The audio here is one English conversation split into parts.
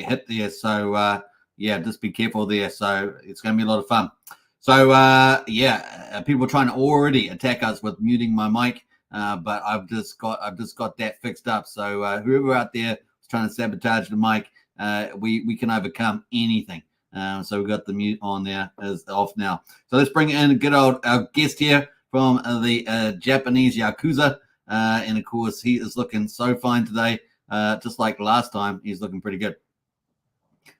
hit there. So yeah, just be careful there. So it's going to be a lot of fun. So yeah, people are trying to already attack us with muting my mic, but I've just got that fixed up. So whoever out there is trying to sabotage the mic, we can overcome anything. So we've got the mute on there is off now. So let's bring in good old our guest here from the Japanese Yakuza, and of course he is looking so fine today, just like last time. He's looking pretty good.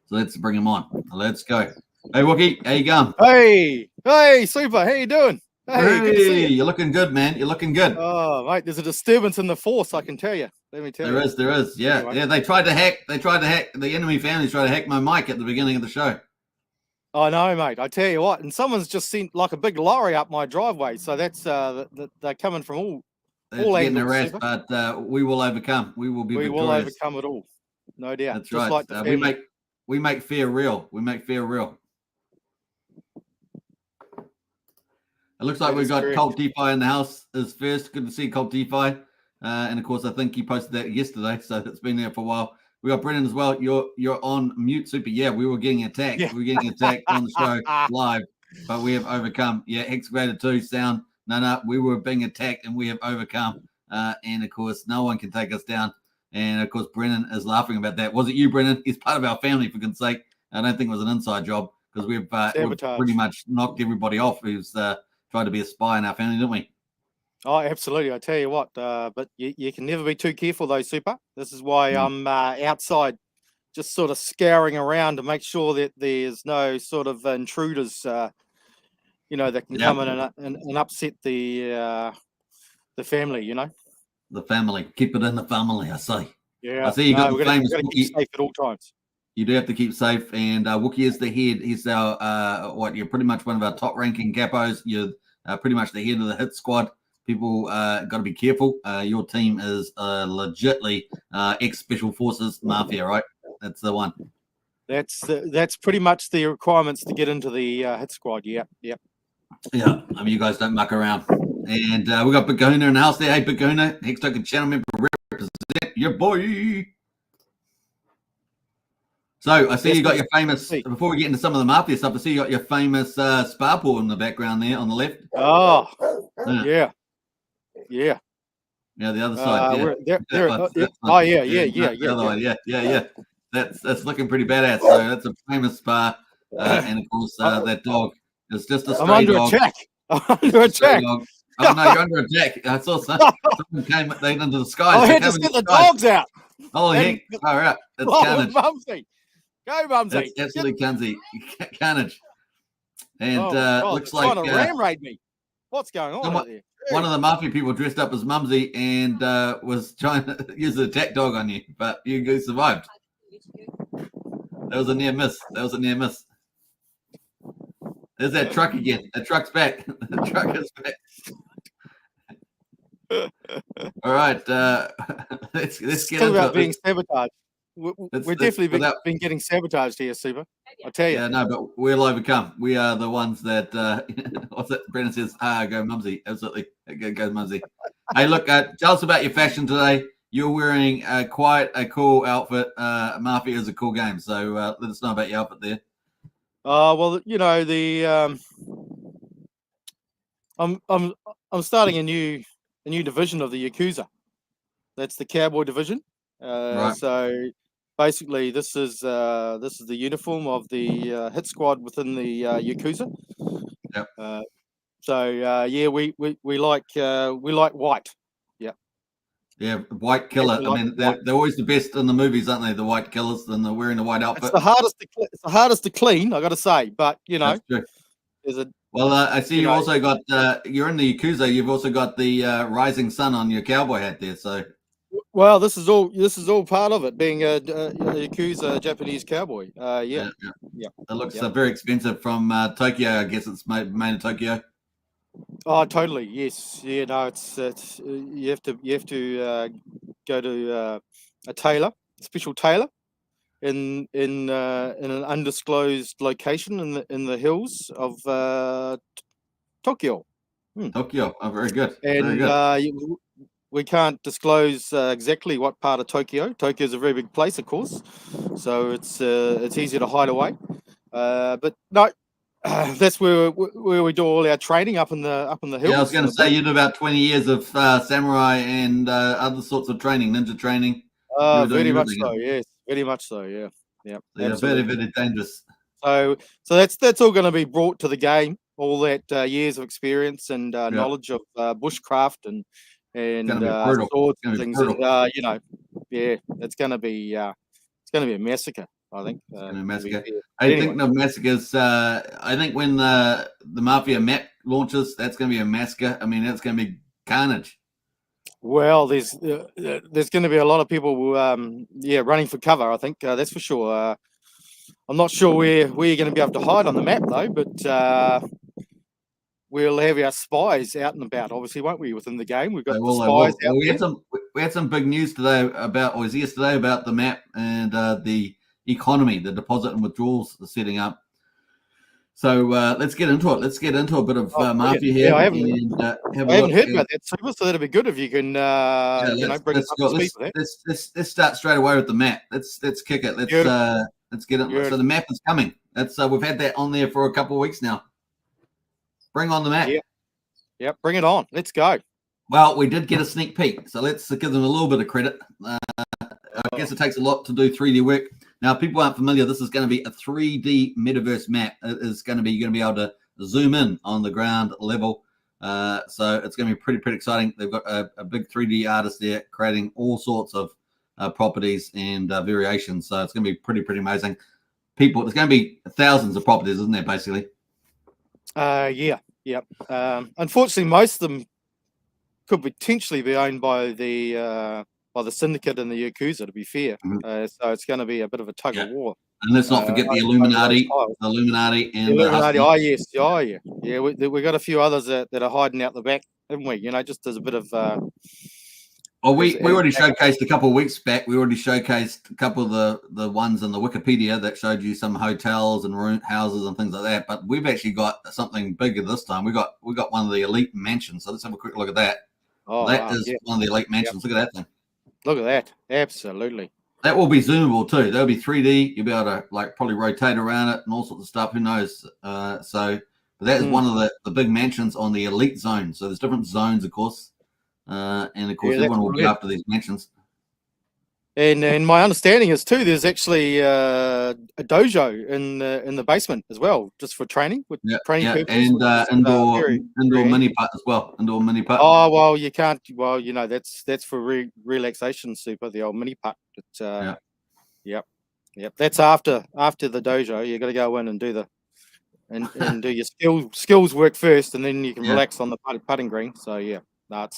So let's bring him on. Let's go. Hey, Wookie, how you going? Hey, super. How you doing? Hey, good to see you. You're looking good, man. You're looking good. Oh, mate, there's a disturbance in the force, I can tell you. Let me tell you. There is. Yeah, anyway. Yeah. They tried to hack. The enemy families tried to hack my mic at the beginning of the show. I know, mate. I tell you what, and someone's just sent like a big lorry up my driveway. So that's they're coming from all getting harassed, but we will overcome. We will be victorious. We will overcome it all, no doubt. That's just right. Like we make fear real. We make fear real. It looks like we've got Cult DeFi in the house is first. Good to see Cult DeFi. And of course, I think he posted that yesterday, so it's been there for a while. We got Brennan as well. You're on mute, super. Yeah, we were getting attacked. Yeah. We were getting attacked on the show live, but we have overcome. Yeah, Hexagrader 2 sound. No, we were being attacked and we have overcome. And of course, no one can take us down. And of course, Brennan is laughing about that. Was it you, Brennan? He's part of our family, for goodness sake. I don't think it was an inside job because we've pretty much knocked everybody off who's tried to be a spy in our family, didn't we? Oh, absolutely. I tell you what, but you can never be too careful, though, Super. This is why I'm outside just sort of scouring around to make sure that there's no sort of intruders, that can come in and upset the family, The family. Keep it in the family, I say. Yeah. I see you got the famous Wookie. Keep safe at all times. You do have to keep safe, and Wookie is the head. He's our, you're pretty much one of our top-ranking capos. You're pretty much the head of the hit squad. People got to be careful. Your team is legitly ex-Special Forces Mafia, right? That's the one. That's pretty much the requirements to get into the hit squad. Yeah. Yeah, I mean, you guys don't muck around. And we got Big Kahuna in the house there. Hey, Big Kahuna, Hex Token channel member, represent your boy. So I see you got your famous, before we get into some of the Mafia stuff, I see you got your famous spa pool in the background there on the left. Oh, yeah. Yeah, the other side. Yeah. That's looking pretty badass. So that's a famous spa. And of course, that dog is just a stray dog. I'm under attack. Oh, no, you're under attack. I saw someone came into the sky. I had to get the dogs out. Holy heck. All right. That's carnage. Mumsy. Go, Mumsy. That's absolutely carnage. And looks like trying to ram raid me. What's going on out there? One of the Mafia people dressed up as Mumsy and was trying to use the attack dog on you, but you survived. That was a near miss. There's that truck again. The truck's back. The truck is back. All right. Let's get into about being sabotaged. We're definitely been getting sabotaged here, Super. I tell you. Yeah, no, but we'll overcome. We are the ones that. What's that? Brendan says, go Mumsy. Absolutely. Go Mumsy. Hey, look, tell us about your fashion today. You're wearing quite a cool outfit. Mafia is a cool game. So let us know about your outfit there. Well, I'm starting a new division of the Yakuza. That's the cowboy division. Right. So basically, this is the uniform of the hit squad within the Yakuza. Yep. We like white. Yeah, white killer. I mean, they're always the best in the movies, aren't they? The white killers, and they're wearing the white outfit. It's the hardest to clean, I got to say. But That's true. I see you also got. You're in the Yakuza. You've also got the rising sun on your cowboy hat there. So. Well, this is all part of it, being a Yakuza Japanese cowboy. Yeah. It looks very expensive from Tokyo. I guess it's made in Tokyo. Oh, totally. Yes. Yeah. No. It's you have to go to a tailor, a special tailor, in an undisclosed location in the hills of Tokyo. Tokyo. Oh, very good. And very good. we can't disclose exactly what part of Tokyo. Tokyo is a very big place, of course, so it's easy to hide away. But no, that's where we do all our training up in the hills. Yeah, I was going to say you did about 20 years of samurai and other sorts of training, ninja training. Very much so. Yes, very much so. Yeah, yeah. Yeah, very, very dangerous. So that's all going to be brought to the game. All that years of experience and knowledge of bushcraft and swords and things. And you know, yeah, it's going to be a massacre. I think. Massacre. I think the massacres. I think when the MAFIA map launches, that's going to be a massacre. I mean, that's going to be carnage. Well, there's going to be a lot of people, running for cover. I think that's for sure. I'm not sure where you're going to be able to hide on the map though, but we'll have our spies out and about. Obviously, won't we? Within the game, we've got the spies out there. We had some big news today about, or was yesterday, about the map and the economy, the deposit and withdrawals are setting up. So let's get into it. Let's get into a bit of MAFIA here. Yeah, I haven't heard about that, Super, so that'd be good if you can, bring us up to speed with that. Let's start straight away with the map. Let's kick it. Let's get it. Beautiful. So the map is coming. That's we've had that on there for a couple of weeks now. Bring on the map. Yeah, bring it on. Let's go. Well, we did get a sneak peek, so let's give them a little bit of credit. I guess it takes a lot to do 3D work. Now, if people aren't familiar, this is going to be a 3D metaverse map. It is going to be, you're going to be able to zoom in on the ground level. So it's going to be pretty exciting. They've got a big 3D artist there creating all sorts of properties and variations. So it's going to be pretty amazing. There's going to be thousands of properties, isn't there, basically? Yeah. Unfortunately, most of them could potentially be owned by the syndicate and the Yakuza, to be fair. So it's going to be a bit of a tug of war. And let's not forget the Illuminati. The Illuminati and the Illuminati. Yeah. We got a few others that are hiding out the back, haven't we? Just as a bit of. Well, we already showcased a couple of weeks back. We already showcased a couple of the ones in the Wikipedia that showed you some hotels and houses and things like that. But we've actually got something bigger this time. We got one of the elite mansions. So let's have a quick look at that. Oh, that is one of the elite mansions. Look at that thing. Look at that. Absolutely. That will be zoomable too. That'll be 3D. You'll be able to probably rotate around it and all sorts of stuff. Who knows? But that is one of the big mansions on the elite zone. So there's different zones, of course. And of course, everyone will be after these mansions. And my understanding is too, there's actually a dojo in the basement as well, just for training training purposes. And indoor mini putt as well. Indoor mini putt. Oh well, you can't. Well, that's for relaxation, Super. The old mini putt. Yep. That's after the dojo. You got to go in and do do your skills work first, and then you can relax on the putting green. So yeah.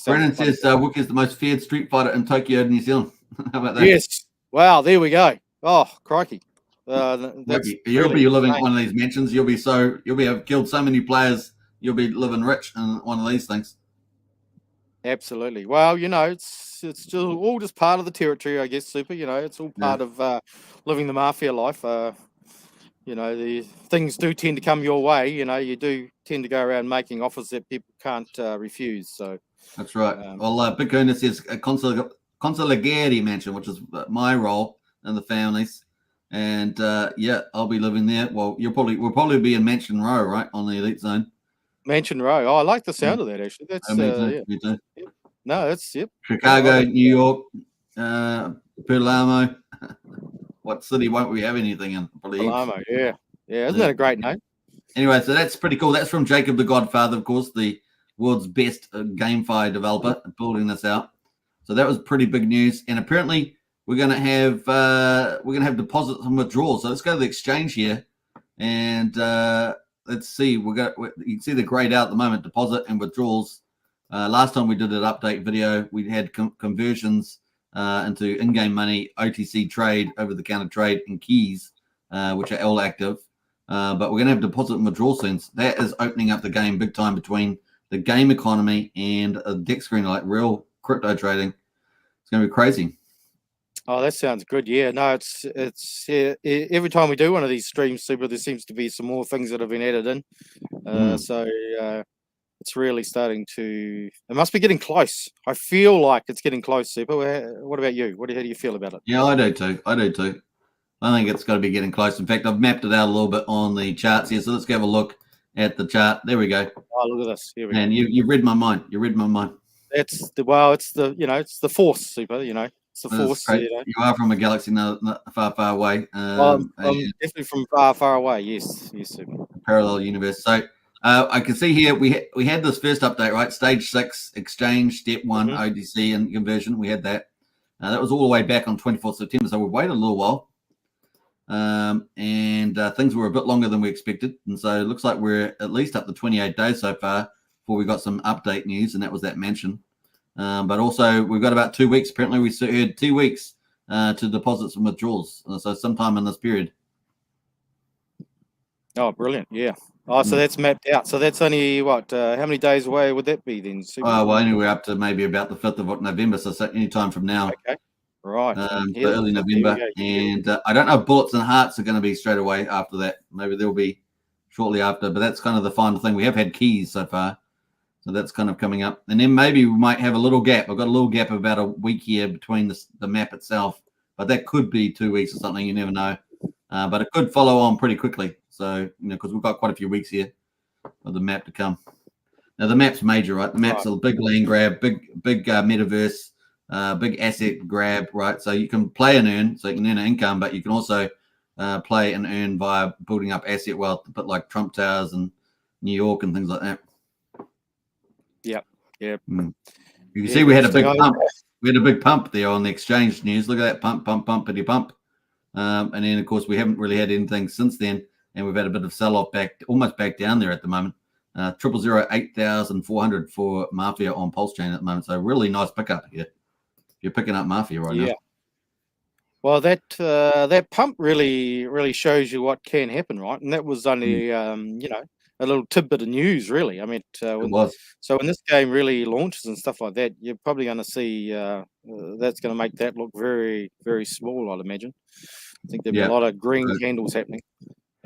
Brennan says Wookie is the most feared street fighter in Tokyo, New Zealand. How about that? Yes. Wow, there we go. Oh, crikey. You'll be living in one of these mansions. You'll have killed so many players. You'll be living rich in one of these things. Absolutely. Well, it's just all just part of the territory, I guess, Super. It's all part of living the MAFIA life. The things do tend to come your way. You do tend to go around making offers that people can't refuse. So that's right. Big Kuna says a consigliere mansion, which is my role in the families, and I'll be living there. Well, we'll probably be in Mansion Row, right, on the elite zone. Mansion Row. Oh, I like the sound of that. Actually, that's me too. Yeah. No, that's Chicago, New York, Palermo. What city won't we have anything in? Palermo, yeah. Isn't that a great name? Anyway, so that's pretty cool. That's from Jacob the Godfather, of course, the world's best GameFi developer, building this out. So that was pretty big news. And apparently, we're going to have deposits and withdrawals. So let's go to the exchange here, and let's see. You can see the grayed out at the moment, deposit and withdrawals. Last time we did an update video, we had conversions into in-game money, OTC trade, over-the-counter trade, and keys, which are all active. But we're going to have deposit and withdrawal soon. That is opening up the game big time between the game economy and a deck screen, like real crypto trading. It's going to be crazy. Oh, that sounds good. Yeah, no, it's every time we do one of these streams, Super, there seems to be some more things that have been added in. So It's really starting to. It must be getting close. I feel like it's getting close, Super. What about you? How do you feel about it? Yeah, I do too. I think it's got to be getting close. In fact, I've mapped it out a little bit on the charts here. So let's go have a look at the chart. There we go. Oh, look at this. Here we go. And you've read my mind. You read my mind. It's the it's the force, Super. It's the force. You are from a galaxy not far, far away. I'm definitely from far, far away. Yes, Super. Parallel universe. So I can see here we had this first update, right? Stage 6 exchange, step 1 ODC and conversion. We had that. That was all the way back on 24th September. So we waited a little while. And things were a bit longer than we expected. And so it looks like we're at least up to 28 days so far before we got some update news, and that was that mansion. But also we've got about 2 weeks. Apparently we heard 2 weeks to deposit some withdrawals. So sometime in this period. Oh, brilliant. Yeah. Oh, so that's mapped out. So that's only what? How many days away would that be then? Well, anyway, up to maybe about the 5th of November. So any time from now. Okay. Right. So early November. And I don't know if bullets and hearts are going to be straight away after that. Maybe they'll be shortly after. But that's kind of the final thing. We have had keys so far. So that's kind of coming up. And then maybe we might have a little gap. I've got a little gap of about a week here between the map itself. But that could be 2 weeks or something. You never know. But it could follow on pretty quickly. So, because we've got quite a few weeks here for the map to come. Now, the map's major, right? The map's a big land grab, big metaverse, big asset grab, right? So you can play and earn, so you can earn an income, but you can also play and earn via building up asset wealth, a bit like Trump Towers and New York and things like that. Yep. You can see we had a big pump. We had a big pump there on the exchange news. Look at that pump. And then, of course, we haven't really had anything since then. And we've had a bit of sell-off almost back down there at the moment. 000-8,400 for MAFIA on Pulsechain at the moment. So really nice pickup here. You're picking up MAFIA right now. Well, that pump really shows you what can happen, right? And that was only a little tidbit of news, really. I mean, so when this game really launches and stuff like that, you're probably going to see that's going to make that look very, very small, I'd imagine. I think there'll be a lot of green candles happening.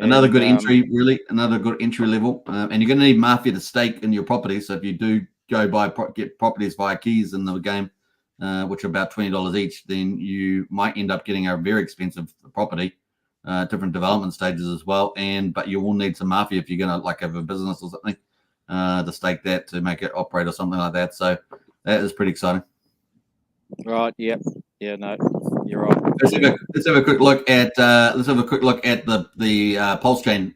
Another good entry, really. Another good entry level. And you're going to need MAFIA to stake in your property. So if you do go get properties via keys in the game, which are about $20 each, then you might end up getting a very expensive property, different development stages as well. But you will need some MAFIA if you're going to have a business or something to stake that to make it operate or something like that. So that is pretty exciting. Right. Yep. Yeah. No, you're right. Let's have a quick look at the Pulsechain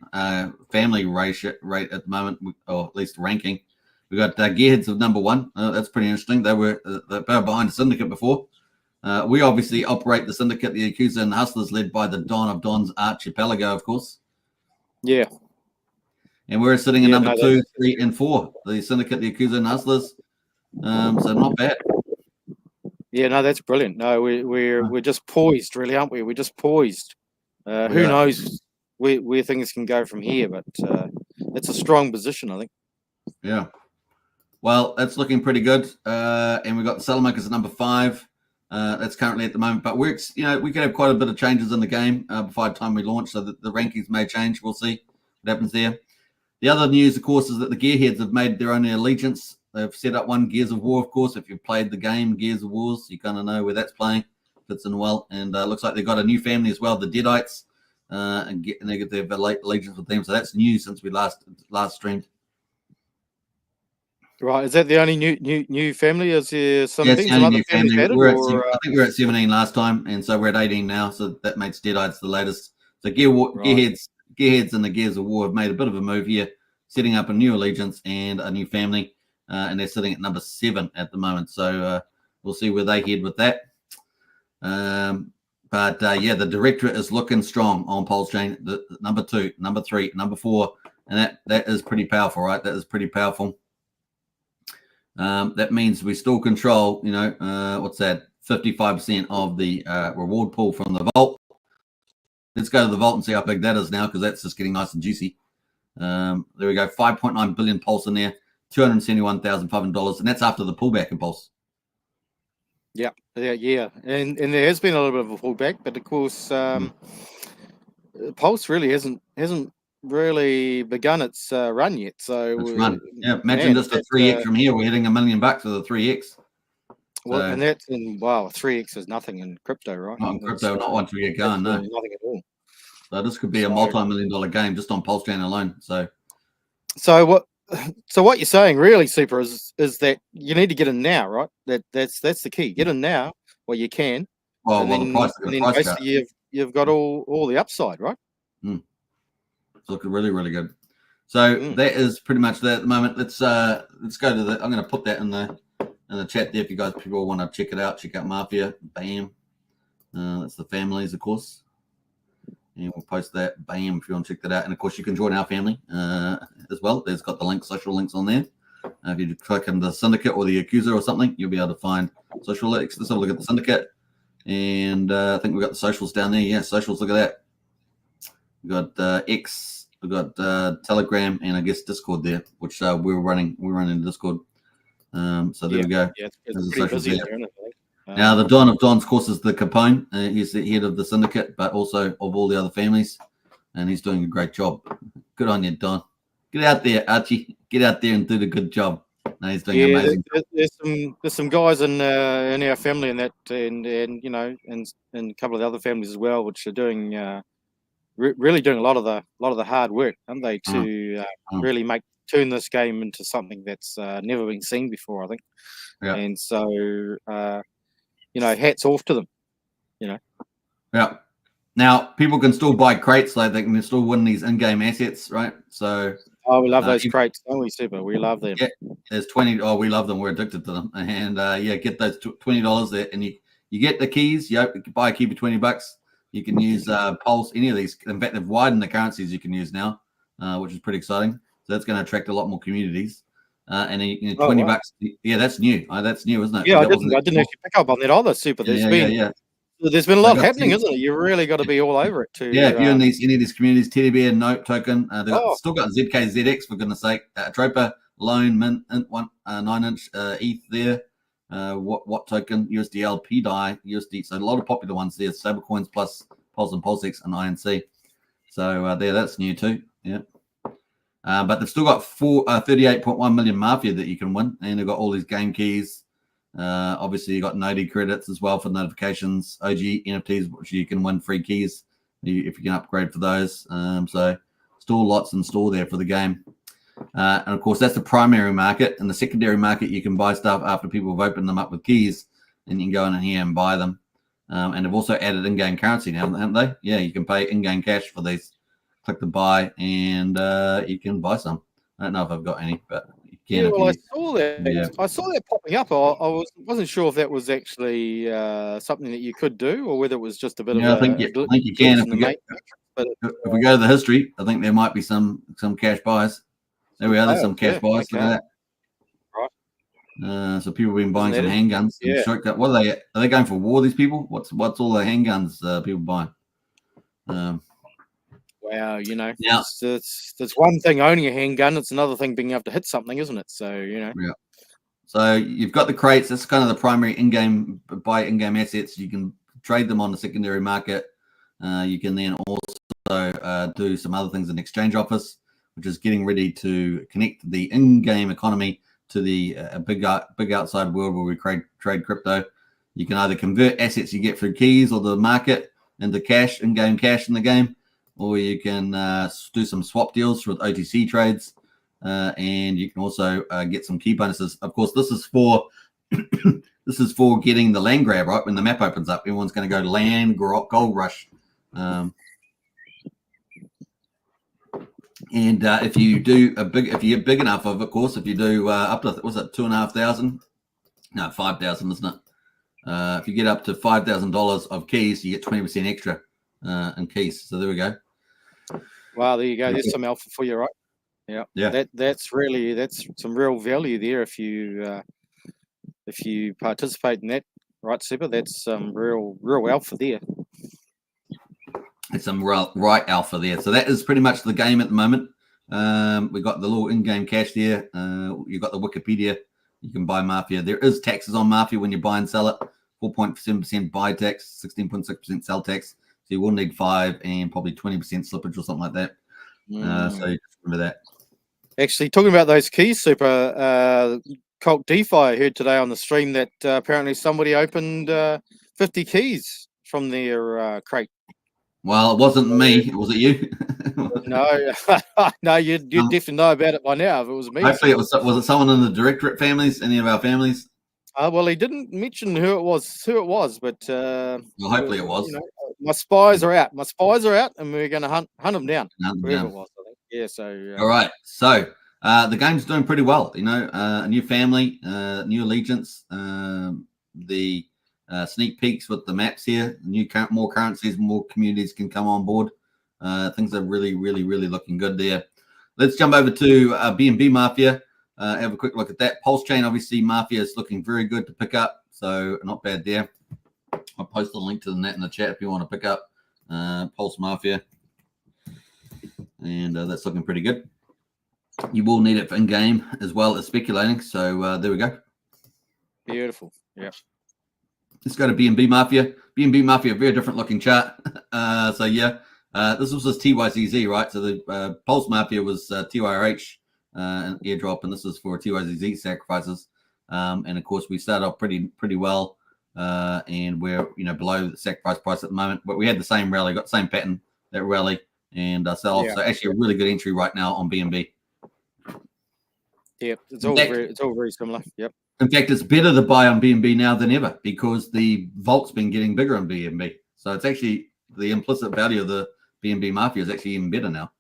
family rate at the moment, or at least ranking. We got Gearheads of number 1. That's pretty interesting. They were behind the syndicate before. We obviously operate the syndicate, the Yakuza and the Hustlers, led by the Don of Don's archipelago, of course. Yeah. And we're sitting at number 2, 3, and 4. The syndicate, the Yakuza and Hustlers. So not bad. Yeah, no, that's brilliant. No, we're just poised, really, aren't we? We're just poised. Who knows where things can go from here, but it's a strong position, I think. Yeah. Well, that's looking pretty good. And we've got the Salamanca's at number 5. That's currently at the moment, but we could have quite a bit of changes in the game before the time we launch, so that the rankings may change. We'll see what happens there. The other news, of course, is that the Gearheads have made their own allegiance. They've set up one Gears of War, of course. If you've played the game Gears of Wars, you kind of know where that's playing. Fits in well. And looks like they've got a new family as well, the Deadites, and they get their allegiance with them. So that's new since we last streamed. Right. Is that the only new family? Is there some other families added? I think we were at 17 last time, and so we're at 18 now. So that makes Deadites the latest. So Gearheads and the Gears of War have made a bit of a move here, setting up a new allegiance and a new family. And they're sitting at number 7 at the moment. So we'll see where they head with that. But the Directorate is looking strong on Pulsechain. The number 2, number 3, number 4. And that is pretty powerful, right? That is pretty powerful. That means we still control, what's that? 55% of the reward pool from the vault. Let's go to the vault and see how big that is now, because that's just getting nice and juicy. There we go. 5.9 billion pulse in there. $271,500, and that's after the pullback in Pulse. Yeah, and there has been a little bit of a pullback, but of course, Pulse really hasn't really begun its run yet. So It's run. Yeah, imagine man, just a 3x from here. We're hitting $1 million with a 3x. well, So, and that's wow, 3x is nothing in crypto, right? not in It's, crypto, not once we get going, no. nothing at all. So this could be a So- multi-million-dollar game just on Pulsechain alone. So what you're saying really, Super, is that you need to get in now, right? That's the key. Get in now while you can. Well, and the price then basically you've got all the upside, right? It's looking really, really good. So that is pretty much that at the moment. Let's go to the. I'm going to put that in the chat there if you guys people want to check it out. Check out MAFIA. Bam. That's the families, of course. And we'll post that. Bam, if you want to check that out. And of course, you can join our family as well. There's got the links, social links on there. If you click on the syndicate or the accuser or something, you'll be able to find social links. Let's have a look at the syndicate. And I think we've got the socials down there. Yeah, socials. Look at that. We've got X, we've got Telegram, and I guess Discord there, which we're running Discord. So there we go. Yeah, it's pretty busy there, isn't it? Now, the Don of Dons, of course, is the Capone. He's the head of the syndicate, but also of all the other families, and he's doing a great job. Good on you, Don. Get out there, Archie. Get out there and do the good job. No, he's doing amazing. There's some guys in our family and that, and you know, and a couple of the other families as well, which are doing really doing a lot of the hard work, aren't they, to really turn this game into something that's never been seen before, I think. Yeah. And so, you know, hats off to them. You know. Yeah. Now people can still buy crates, like they can still win these in-game assets, right? So. Oh, we love those crates, don't we, Super? We love them. Yeah, there's 20. Oh, we love them. We're addicted to them. And yeah, get those $20 there, and you get the keys. You can buy a key for $20. You can use Pulse, any of these. In fact, they've widened the currencies you can use now, which is pretty exciting. So that's going to attract a lot more communities. And then you can, $20. Yeah, that's new. That's new, isn't it? Yeah, I didn't actually pick up on that either, Super. There's been a lot happening, isn't it? You really got to be all over it too. Yeah, if you're in any of these communities, Teddy Bear, Note Token, they've still got ZKZX for goodness sake, Tropa, Loan, Mint, Int, 9-inch, ETH there, what Token, USDL, PDI, USD. So a lot of popular ones there, stablecoins plus Pulse and PulseX and INC. So that's new too. Yeah. But they've still got 38.1 million MAFIA that you can win, and they've got all these game keys. Obviously, you got Noti credits as well for notifications, OG NFTs, which you can win free keys if you can upgrade for those. So still lots in store there for the game. And of course, that's the primary market. In the secondary market, you can buy stuff after people have opened them up with keys, and you can go in here and buy them. And they've also added in-game currency now, haven't they? Yeah, you can pay in-game cash for these. Click the buy, and you can buy some. I don't know if I've got any, but you can. Yeah, well, I saw that. Yeah. I saw that popping up. I wasn't sure if that was actually something that you could do, or whether it was just a bit of. I think you can. If we go to the history, I think there might be some cash buys. There we are. There's some cash buys. Okay. Look at that. Right. So people have been buying some handguns. Yeah. What are they? Are they going for war? These people? What's all the handguns people buying? Wow, you know, it's one thing owning a handgun. It's another thing being able to hit something, isn't it? So, you know. Yeah. So you've got the crates. That's kind of the primary in-game assets. You can trade them on the secondary market. You can then also do some other things in Exchange Office, which is getting ready to connect the in-game economy to the big outside world where we trade crypto. You can either convert assets you get through keys or the market into cash, in-game cash in the game, or you can do some swap deals with OTC trades, and you can also get some key bonuses. Of course, this is for getting the land grab, right? When the map opens up, everyone's going to go to land gold rush. And if you do if you're big enough of course, if you do up to, was it 2,500? No, 5,000, isn't it? If you get up to $5,000 of keys, you get 20% extra in keys. So there we go. Wow, there you go. There's some alpha for you, right? Yeah. Yeah. That's some real value there if you participate in that, right, Super? That's some real alpha there. It's some right alpha there. So that is pretty much the game at the moment. We got the little in-game cash there. You got the Wikipedia. You can buy MAFIA. There is taxes on MAFIA when you buy and sell it. 4.7% buy tax, 16.6% sell tax. So you will need 5 and probably 20% slippage or something like that. So you just remember that. Actually, talking about those keys, Super, Cult DeFi, I heard today on the stream that apparently somebody opened 50 keys from their crate. Well, it wasn't me. Was it you? No, no, you'd definitely know about it by now if it was me. Hopefully it was it someone in the Directorate families, any of our families? Well, he didn't mention who it was, but Well, hopefully it was. You know, my spies are out. My spies are out, and we're going to hunt them down. Whoever it was, I think. Yeah. So. All right. So the game's doing pretty well. You know, a new family, new allegiance, the sneak peeks with the maps here, more currencies, more communities can come on board. Things are really, really, really looking good there. Let's jump over to BNB Mafia. Have a quick look at that. Pulsechain, obviously, Mafia is looking very good to pick up. So not bad there. I'll post a link to the net in the chat if you want to pick up Pulse Mafia. And that's looking pretty good. You will need it for in-game as well as speculating. So there we go. Beautiful. Yeah. Let's go to BNB Mafia. BNB Mafia, very different looking chart. So yeah, this was just TYZZ, right? So the Pulse Mafia was TYRH airdrop, and this is for TYZZ sacrifices. And of course, we started off pretty well, and we're below the sacrifice price at the moment. But we had the same rally, got the same pattern, that rally, and sell off. Yeah. So actually, a really good entry right now on BNB. Yep, it's all very similar. Yep. In fact, it's better to buy on BNB now than ever because the vault's been getting bigger on BNB. So it's actually the implicit value of the BNB Mafia is actually even better now.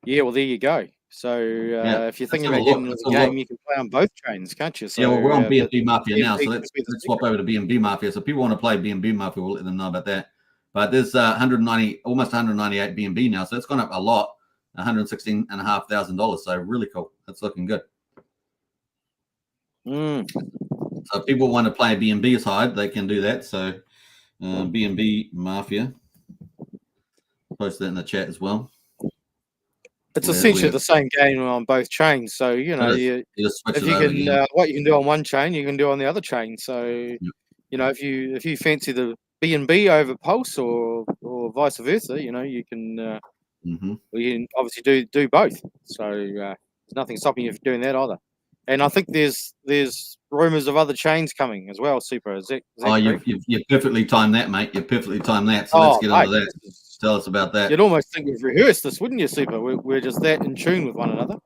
Yeah, well, there you go. So if you're thinking about getting into the game, you can play on both chains, can't you? So, yeah, well, we're on BNB Mafia now, so let's swap over to BNB Mafia. So if people want to play BNB Mafia, we'll let them know about that. But there's almost 198 BNB now, so it's gone up a lot, $116,500. So really cool. That's looking good. So if people want to play BNB side, they can do that. So BNB Mafia, post that in the chat as well. It's essentially the same game on both chains. So what you can do on one chain, you can do on the other chain. So if you fancy the BNB over Pulse or vice versa, you can obviously do both. So there's nothing stopping you from doing that either. And I think there's rumors of other chains coming as well. Super, is that you perfectly timed that, mate. You perfectly timed that. So let's get into that. Tell us about that. You'd almost think we've rehearsed this, wouldn't you, Super? We're just that in tune with one another.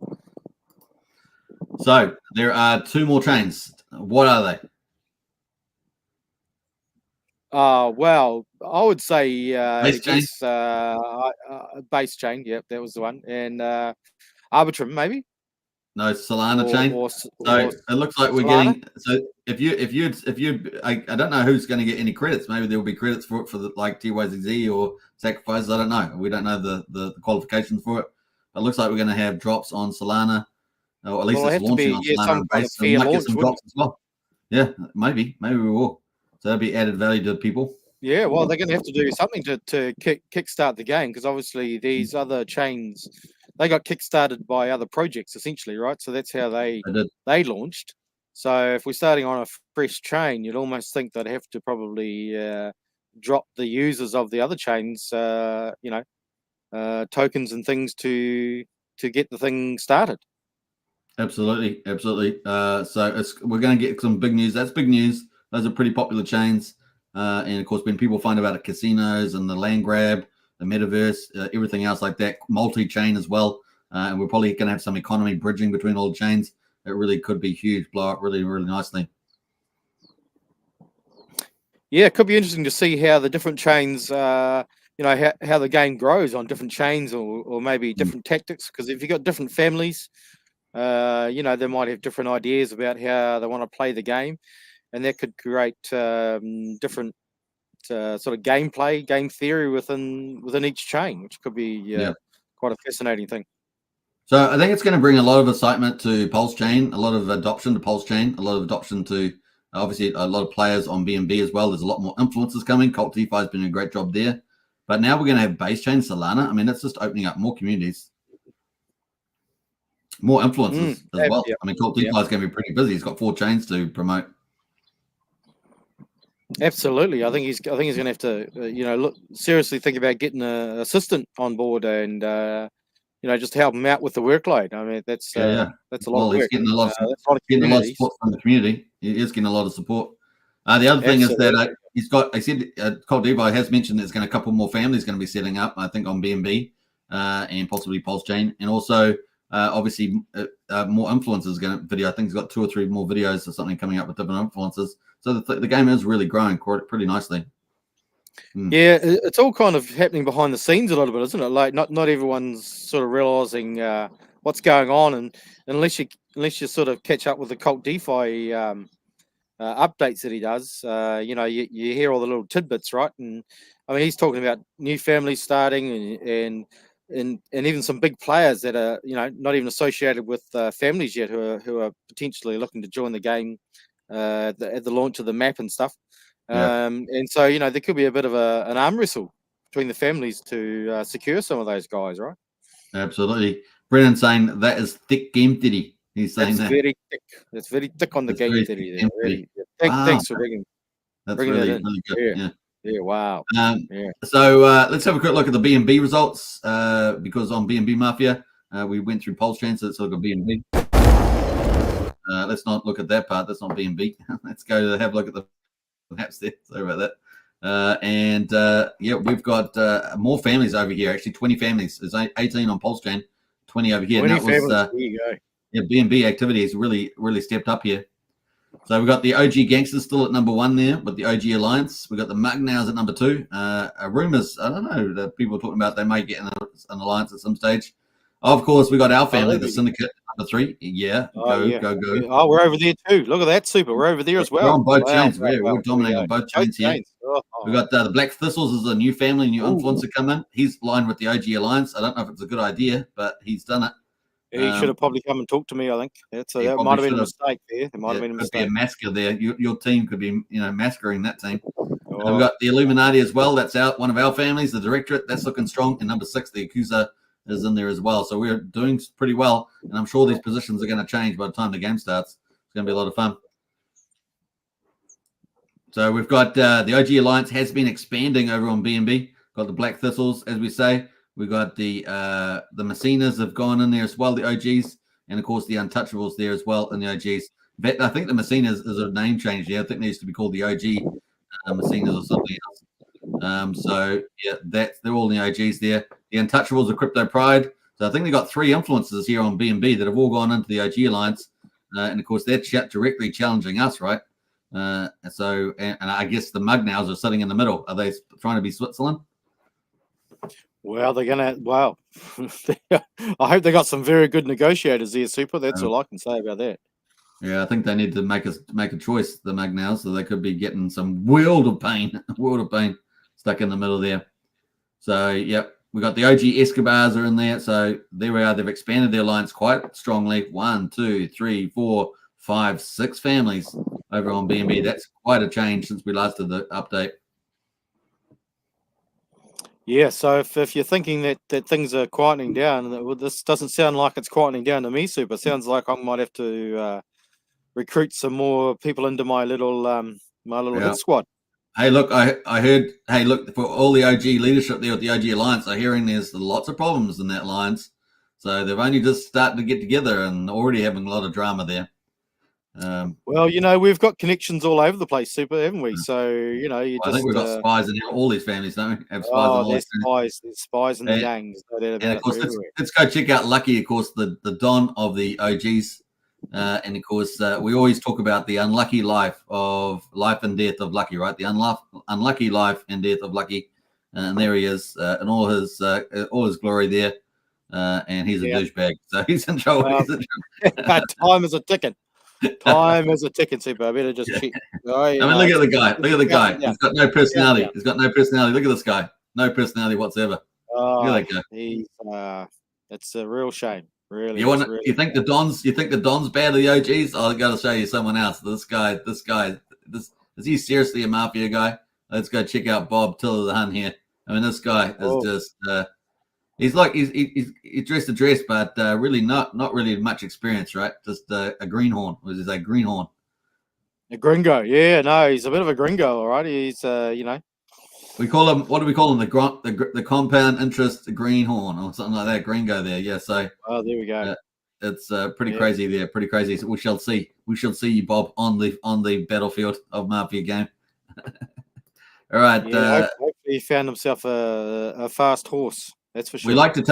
So there are two more chains. What are they? Well, I would say base chain. Base chain. Yep, that was the one. And Arbitrum, maybe. No, Solana chain. It looks like we're getting. So if you, I don't know who's going to get any credits. Maybe there will be credits for it for the like TYZZ or sacrifices. I don't know. We don't know the qualifications for it. But it looks like we're going to have drops on Solana, or at least it's launching on Solana base. So we might get some drops as well. Yeah, maybe we will. So that'll be added value to people. Yeah, well, they're going to have to do something to kickstart the game because obviously these other chains. They got kickstarted by other projects, essentially, right? So that's how they launched. So if we're starting on a fresh chain, you'd almost think they'd have to probably drop the users of the other chains, tokens and things to get the thing started. Absolutely. So we're going to get some big news. That's big news. Those are pretty popular chains. And of course, when people find about it, casinos and the land grab, the metaverse, everything else like that, multi-chain as well. And we're probably going to have some economy bridging between all the chains. It really could be huge, blow up really, really nicely. Yeah, it could be interesting to see how the different chains, how the game grows on different chains or maybe different tactics. Because if you've got different families, they might have different ideas about how they want to play the game. And that could create different sort of game theory within each chain, which could be quite a fascinating thing. So I think it's going to bring a lot of excitement to Pulsechain, a lot of adoption to Pulsechain, a lot of adoption to obviously a lot of players on BNB as well. There's a lot more influencers coming. Cult DeFi has been a great job there, but now we're going to have base chain Solana. I mean, that's just opening up more communities, more influencers as well. I mean, Cult DeFi is going to be pretty busy. He's got 4 chains to promote. Absolutely. I think he's going to have to, seriously think about getting an assistant on board and, just help him out with the workload. I mean, that's Yeah. that's a lot Well, of he's work. getting a lot of That's a lot of getting a lot of communities. support from the community. He is getting a lot of support. The other thing is Absolutely. that he's got. I said Cold Devo has mentioned there's going to a couple more families going to be setting up. I think on BNB and possibly Pulsechain, and also obviously more influencers going to video. I think he's got 2 or 3 more videos or something coming up with different influencers. So the game is really growing pretty nicely. Yeah, it's all kind of happening behind the scenes a little bit, isn't it? Like not everyone's sort of realizing what's going on, and unless you sort of catch up with the Cult DeFi updates that he does, you hear all the little tidbits, right? And I mean, he's talking about new families starting and even some big players that are not even associated with families yet who are potentially looking to join the game at the launch of the map and stuff. And so there could be a bit of an arm wrestle between the families to secure some of those guys, right? Absolutely. Brennan saying that is thick game theory. He's saying That's very thick. That's very thick on the game theory there. Really. Thanks for bringing really, that in. really good. Yeah. Wow. So let's have a quick look at the BNB results because on BNB Mafia we went through Pulsechain, so let's look at BNB. Let's not look at that part. That's not BNB. Let's go to have a look at the maps there. Sorry about that. We've got more families over here. Actually, 20 families. There's 18 on Pulsechain, 20 over here. 20 and that families. There you go. Yeah, BNB activity has really stepped up here. So we've got the OG Gangsters still at number 1 there with the OG Alliance. We've got the Mugnows at number 2. Rumors, I don't know, that people are talking about they may get an alliance at some stage. Of course, we got our family, the Syndicate, number 3. Yeah, go. Oh, we're over there too. Look at that, Super. We're over there as well. We're on both chains. We're dominating on both chains here. Oh. We've got the Black Thistles as a new family, new influencer come in. He's lined with the OG Alliance. I don't know if it's a good idea, but he's done it. He should have probably come and talked to me, I think. That might have been a mistake there. It might have been a mistake. Could be a massacre there. Your team could be, massacring that team. And we've got the Illuminati as well. That's one of our families, the Directorate. That's looking strong. And number 6, the Accuser, is in there as well. So we're doing pretty well. And I'm sure these positions are going to change by the time the game starts. It's going to be a lot of fun. So we've got the OG Alliance has been expanding over on BNB. Got the Black Thistles, as we say. We've got the Messinas have gone in there as well, the OGs, and of course the Untouchables there as well in the OGs. But I think the Messinas is a name change there. I think they used to be called the OG Messinas or something else. They're all in the OGs there. The Untouchables are Crypto Pride. So I think they got 3 influencers here on BNB that have all gone into the OG Alliance, and of course they're directly challenging us, right? And I guess the Mugnows are sitting in the middle. Are they trying to be Switzerland? Well, they're gonna. Well, I hope they got some very good negotiators there, Super. That's all I can say about that. Yeah, I think they need to make a choice, the Mugnows, so they could be getting some world of pain stuck in the middle there. So, yep, we got the OG Escobars are in there. So there we are. They've expanded their alliance quite strongly. 1, 2, 3, 4, 5, 6 families over on BNB. That's quite a change since we last did the update. Yeah, so if you're thinking that things are quietening down, this doesn't sound like it's quietening down to me, Super. It sounds like I might have to recruit some more people into my little hit squad. Hey, look, I heard. Hey, look, for all the OG leadership there with the OG Alliance, I'm hearing there's lots of problems in that alliance. So they've only just started to get together and already having a lot of drama there. Well, we've got connections all over the place, Super, haven't we? So I think we've got spies in all these families, don't we? Have spies there's spies in the gangs. And of course, let's go check out Lucky, of course, the Don of the OGs. And of course, we always talk about the unlucky life and death of Lucky, right? The unlucky life and death of Lucky, and there he is in all his glory there. And he's a douchebag, so he's in trouble. Time is a ticket. Time is a ticket, Super. I better just check. I mean, look at the guy. Look at the guy. He's got no personality. He's got no personality. Look at this guy. No personality whatsoever. Look at that guy. It's a real shame. Really. You think the Don's bad of the OGs? I got to show you someone else. This guy. Is he seriously a mafia guy? Let's go check out Bob Tiller the Hun here. I mean, this guy is just. He's dressed a dress, but really not really much experience, right? Just a greenhorn. Was he a greenhorn? A gringo, yeah, no, he's a bit of a gringo, all right. He's, you know, We call him. What do we call him? The compound interest greenhorn or something like that. Gringo there. Yeah. So oh, there we go. it's pretty Yeah. crazy there. Pretty crazy. So we shall see. We shall see you, Bob, on the battlefield of Mafia game. All right. Yeah, hopefully he found himself a fast horse. That's for sure. We like to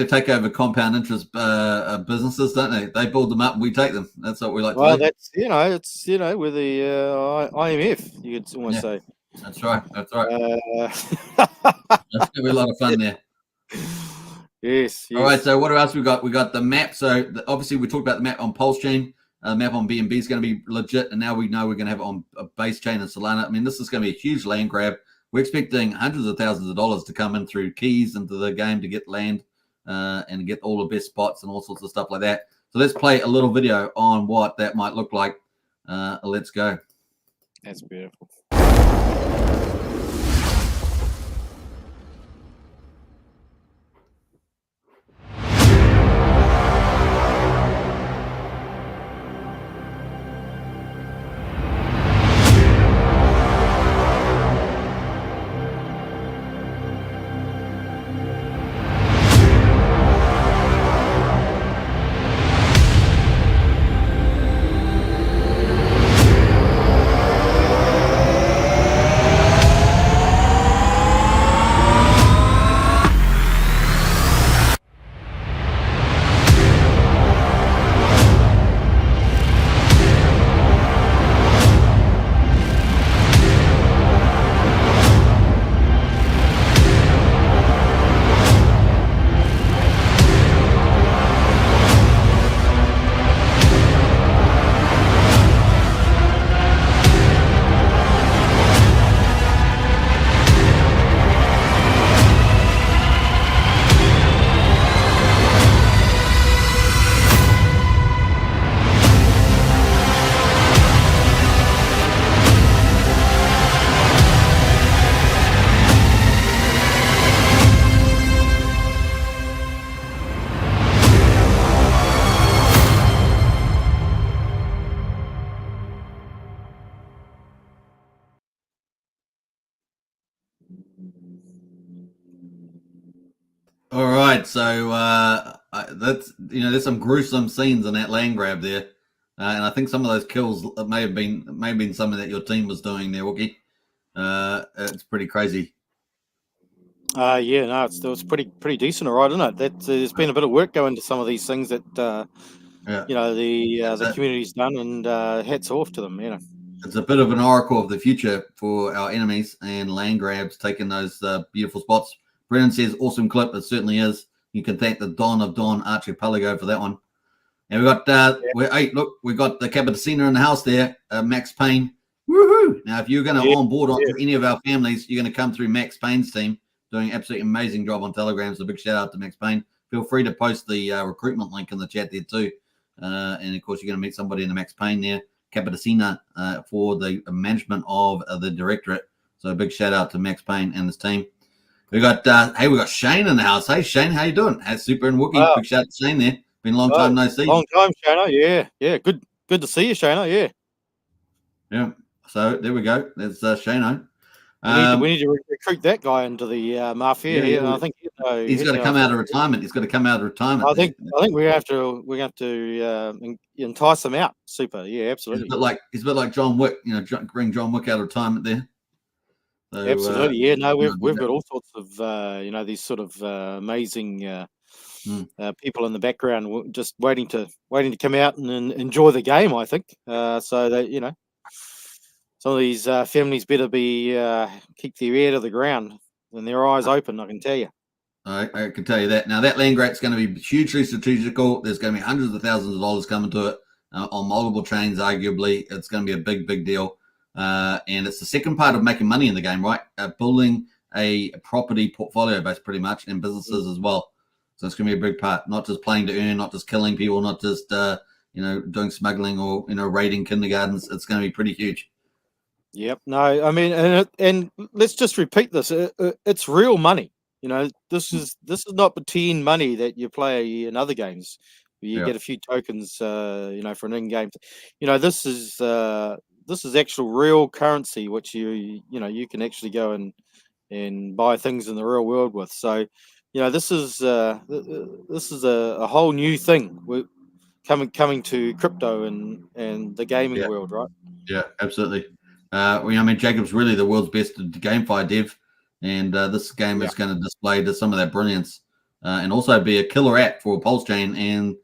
take over compound interest businesses, don't they? They build them up and we take them. That's what we like to do. Well, that's it's with the IMF, you could almost say. That's right. That's right. That's gonna be a lot of fun there. Yes. All right. So what else we got? We got the map. So obviously we talked about the map on Pulsechain. The map on BNB is going to be legit, and now we know we're going to have it on a base chain in Solana. I mean, this is going to be a huge land grab. We're expecting hundreds of thousands of dollars to come in through keys into the game to get land and get all the best spots and all sorts of stuff like that. So let's play a little video on what that might look like. Let's go. That's beautiful. All right, so that's there's some gruesome scenes in that land grab there, and I think some of those kills may have been something that your team was doing there, Wookie. It's pretty crazy. Yeah, no, it's pretty decent, all right, isn't it? That there's been a bit of work going into some of these things that the community's done, and hats off to them. It's a bit of an oracle of the future for our enemies and land grabs, taking those beautiful spots. Brennan says, awesome clip. It certainly is. You can thank the Don of Don Archipelago for that one. And we got, we got the Capitacina in the house there, Max Payne. Woohoo! Now, if you're going to onboard onto any of our families, you're going to come through Max Payne's team, doing an absolutely amazing job on Telegram. So, a big shout out to Max Payne. Feel free to post the recruitment link in the chat there too. And of course, you're going to meet somebody in the Max Payne there, Capitacina, for the management of the Directorate. So, a big shout out to Max Payne and his team. We got we got Shane in the house. Hey Shane, how you doing? Hey, Super and Wookie. Big shout out to Shane there. Been a long time no see. Long time, Shana. Yeah. Good to see you, Shana. Yeah. So there we go. There's Shano. We need to recruit that guy into the Mafia. Yeah, I think he's got to come out of retirement. He's got to come out of retirement. I think we have to entice him out. Super. Yeah, absolutely. He's a bit like John Wick. Bring John Wick out of retirement there. So, absolutely. Yeah. No, we've got all sorts of these sort of amazing people in the background just waiting to come out and enjoy the game. I think so that some of these families better be keep their ear to the ground and their eyes open. I can tell you. I can tell you that. Now that land grab's going to be hugely strategical. There's going to be hundreds of thousands of dollars coming to it on multiple chains. Arguably, it's going to be a big deal. And it's the second part of making money in the game, right? Building a property portfolio base, pretty much, and businesses as well. So it's going to be a big part, not just playing to earn, not just killing people, not just doing smuggling or raiding kindergartens. It's going to be pretty huge. Yep. No, I mean, and let's just repeat this. It's real money. This is not pretend money that you play in other games. You get a few tokens, for an in-game. This is this is actual real currency, which you can actually go and buy things in the real world with. So, this is a whole new thing. We're coming to crypto and the gaming Yeah, world, right? yeah, absolutely. I mean, Jacob's really the world's best GameFi dev, and this game Yeah. is going to display some of that brilliance, and also be a killer app for Pulsechain, and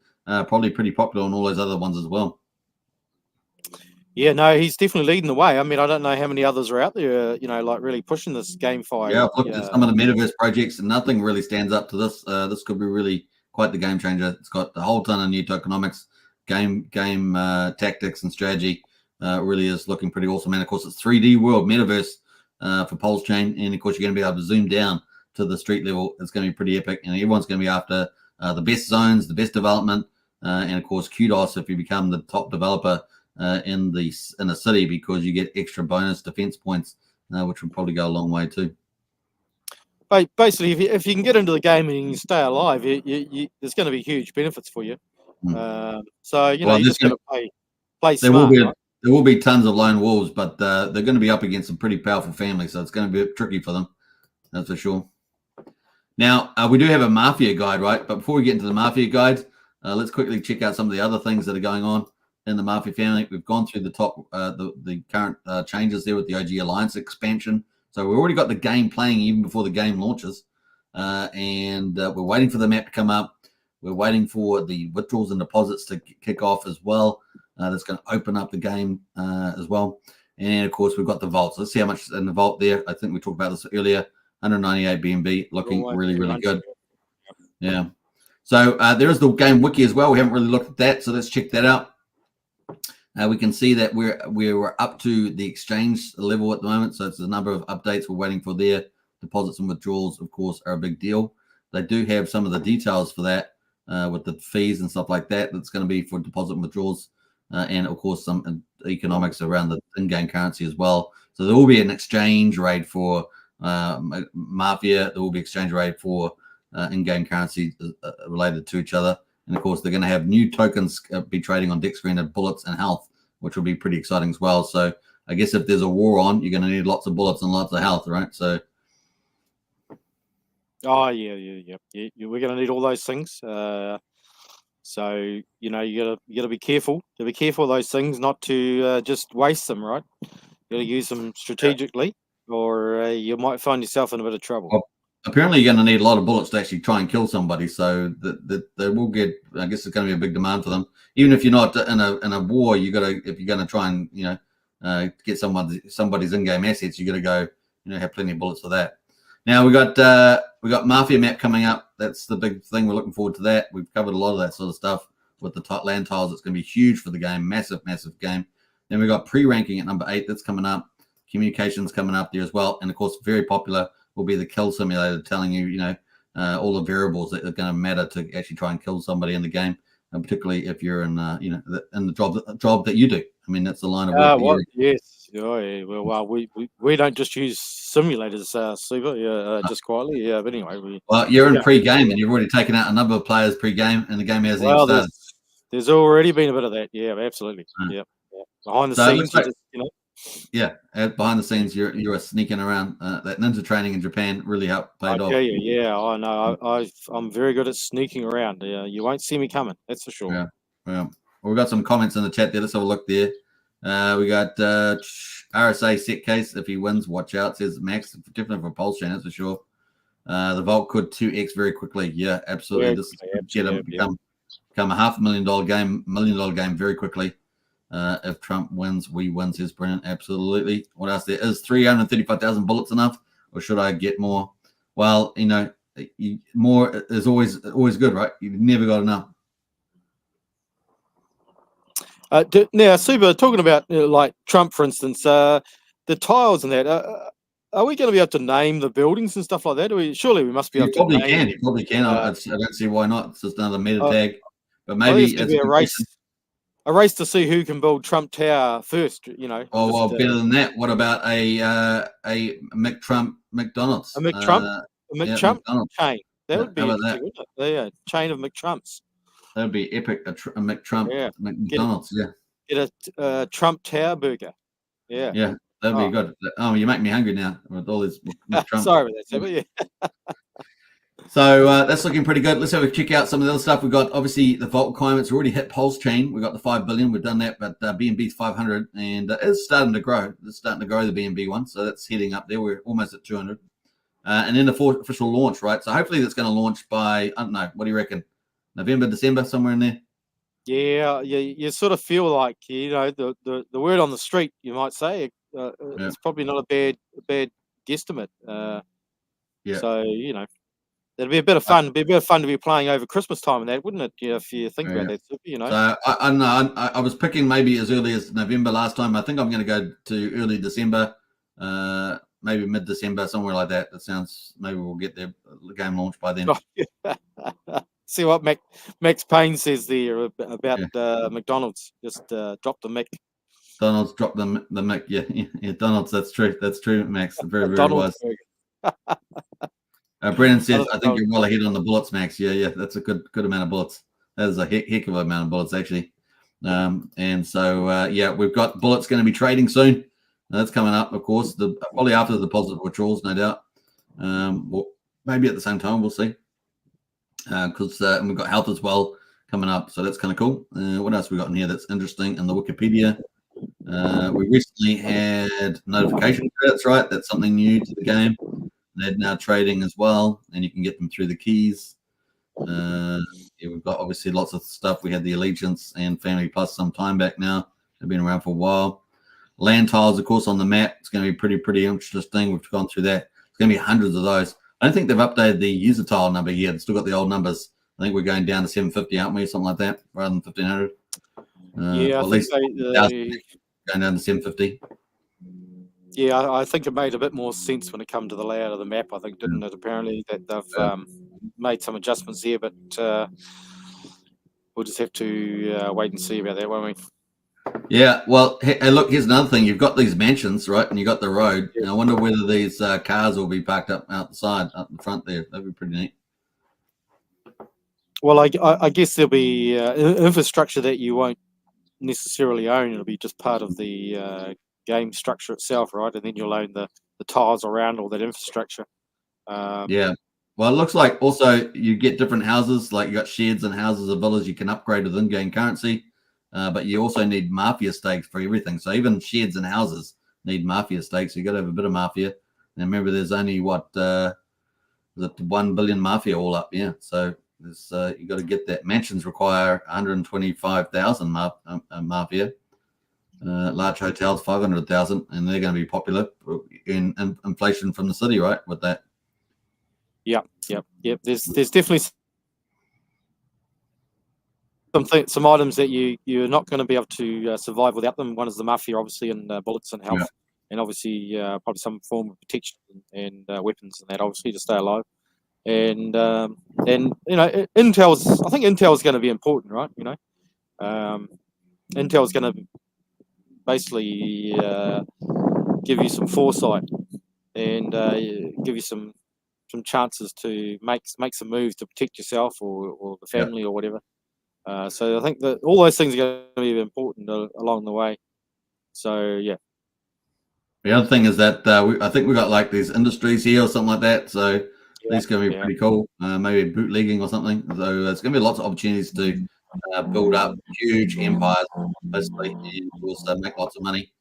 probably pretty popular on all those other ones as well. Yeah, no, he's definitely leading the way. I mean, I don't know how many others are out there, like really pushing this GameFi. Yeah, I've looked at some of the metaverse projects, and nothing really stands up to this. This could be really quite the game changer. It's got a whole ton of new tokenomics, game tactics, and strategy. Really is looking pretty awesome. And of course, it's 3D world metaverse for Pulsechain, and of course, you're going to be able to zoom down to the street level. It's going to be pretty epic, and everyone's going to be after the best zones, the best development, and of course, kudos if you become the top developer in the city, because you get extra bonus defense points, which will probably go a long way too. Basically, if you can get into the game and you can stay alive, there's going to be huge benefits for you. So you just got to play smart. There will be tons of lone wolves, but they're going to be up against some pretty powerful families, so it's going to be tricky for them. That's for sure. Now, we do have a MAFIA guide, right? But before we get into the MAFIA guide, let's quickly check out some of the other things that are going on in the MAFIA family. We've gone through the top, the current changes there with the OG Alliance expansion. So we've already got the game playing even before the game launches. And we're waiting for the map to come up. We're waiting for the withdrawals and deposits to kick off as well. That's going to open up the game as well. And, of course, we've got the vaults. Let's see how much is in the vault there. I think we talked about this earlier. 198 BNB, looking really, really good. Yeah. So there is the game wiki as well. We haven't really looked at that, so let's check that out. We can see that we're up to the exchange level at the moment, so it's a number of updates we're waiting for there. Deposits and withdrawals, of course, are a big deal. They do have some of the details for that with the fees and stuff like that. That's going to be for deposit and withdrawals, and of course some economics around the in-game currency as well. So there will be an exchange rate for MAFIA. There will be exchange rate for in-game currency related to each other. And of course, they're going to have new tokens be trading on deck screen of bullets and health, which will be pretty exciting as well. So I guess if there's a war on, you're going to need lots of bullets and lots of health, right? So. Oh yeah. We're going to need all those things. So you gotta be careful. You gotta be careful of those things, not to just waste them, right? You gotta use them strategically, or you might find yourself in a bit of trouble. Well, apparently, you're going to need a lot of bullets to actually try and kill somebody. So that they will get. I guess it's going to be a big demand for them. Even if you're not in a war, if you're going to try and get somebody's in-game assets, you got to go have plenty of bullets for that. Now we got MAFIA map coming up. That's the big thing. We're looking forward to that. We've covered a lot of that sort of stuff with the land tiles. It's going to be huge for the game. Massive game. Then we got pre-ranking at number 8. That's coming up. Communications coming up there as well. And of course, very popular will be the kill simulator, telling you, all the variables that are going to matter to actually try and kill somebody in the game, and particularly if you're in, in the job that you do. I mean, that's the line of work. Yes. Oh, yeah. Well, we don't just use simulators, Super. Just quietly. Yeah, but anyway. You're in pre-game, and you've already taken out a number of players pre-game, and the game hasn't even started. There's already been a bit of that. Yeah, absolutely. Yeah. Behind the scenes, Yeah, behind the scenes, you're sneaking around. That ninja training in Japan really helped paid off. Yeah, I know. I'm very good at sneaking around. You won't see me coming. That's for sure. Yeah. Well, we've got some comments in the chat there. Let's have a look there. We got RSA set case. If he wins, watch out. Says Max. Definitely for Pulsechain, that's for sure. The vault could 2x very quickly. Yeah, absolutely. Yeah, this is become a $500,000 game, $1 million game very quickly. If Trump wins, we win, says Brennan. Absolutely. What else there is? 335,000 bullets enough, or should I get more? Well, more is always good, right? You've never got enough. Now, Super, talking about like Trump, for instance, the tiles and that. Are we going to be able to name the buildings and stuff like that? Surely we must be able to name. You probably can. I don't see why not. It's just another meta tag. But maybe it's going to be a race. A race to see who can build Trump Tower first. Oh, better than that. What about a McTrump McDonald's? A McTrump chain. That would be that? Yeah, chain of McTrumps. That would be epic. A McTrump McDonald's. Get a Trump Tower burger. Yeah. Yeah, that'd be good. Oh, you make me hungry now with all this with Trump. Sorry about that, but yeah. So that's looking pretty good. Let's have a check out some of the other stuff. We've got obviously the vault requirements already hit Pulsechain. We got the 5 billion. We've done that, but BNB's 500, and it's starting to grow. It's starting to grow, the BNB one. So that's heading up there. We're almost at 200. And then the official launch, right? So hopefully that's going to launch by, I don't know, what do you reckon? November, December, somewhere in there? Yeah, you sort of feel like, the word on the street, you might say, it's probably not a bad guesstimate. So, it'd be a bit of fun. It'd be a bit of fun to be playing over Christmas time and that, wouldn't it? If you think about that, So I don't know. I was picking maybe as early as November last time. I think I'm going to go to early December, maybe mid-December, somewhere like that. That sounds. Maybe we'll get the game launched by then. See what Max Payne says there about McDonald's. Just drop the mic. Donald's dropped the mic. Yeah. Donald's. That's true. That's true, Max. Very, very wise. Brennan says, I think you're well ahead on the bullets, Max. Yeah, that's a good amount of bullets. That is a heck of an amount of bullets, actually. And so, we've got bullets going to be trading soon. That's coming up, of course. Probably after the deposit withdrawals, no doubt. Maybe at the same time, we'll see. Because we've got health as well coming up, so that's kind of cool. What else we got in here that's interesting in the Wikipedia? We recently had notification credits, right? That's something new to the game. They're now trading as well, and you can get them through the keys. We've got obviously lots of stuff. We had the Allegiance and Family Plus some time back now. They've been around for a while. Land tiles, of course, on the map. It's going to be pretty interesting. We've gone through that. It's going to be hundreds of those. I don't think they've updated the user tile number yet. They've still got the old numbers. I think we're going down to 750, aren't we? Something like that, rather than 1500. At least going down to 750. Yeah, I think it made a bit more sense when it come to the layout of the map. I think, didn't it? Apparently that they've made some adjustments there, but we'll just have to wait and see about that, won't we? Yeah, well, hey, look, here's another thing. You've got these mansions, right? And you got the road. And I wonder whether these cars will be parked up out the side, up the front there. That'd be pretty neat. Well, I guess there'll be infrastructure that you won't necessarily own. It'll be just part of the game structure itself, right? And then you'll own the tiles around all that infrastructure. Yeah. Well, it looks like also you get different houses, like you got sheds and houses of villas you can upgrade with in-game currency. But you also need MAFIA stakes for everything. So even sheds and houses need MAFIA stakes. So you got to have a bit of MAFIA. And remember, there's only what is it 1 billion MAFIA all up? Yeah. So there's you got to get that. Mansions require 125,000 MAFIA. Large hotels 500,000, and they're going to be popular in inflation from the city, right? With that. Yep. There's definitely some items that you're not going to be able to survive without them. One is the MAFIA, obviously, and bullets and health, and obviously probably some form of protection and weapons and that, obviously, to stay alive. And Intel's. I think Intel is going to be important, right? Intel is going to basically give you some foresight and give you some chances to make some moves to protect yourself or the family or whatever. So I think that all those things are going to be important along the way. So yeah. The other thing is that I think we got like these industries here or something like that. So these going to be pretty cool. Maybe bootlegging or something. So there's going to be lots of opportunities to build up huge empires, basically, and also make lots of money.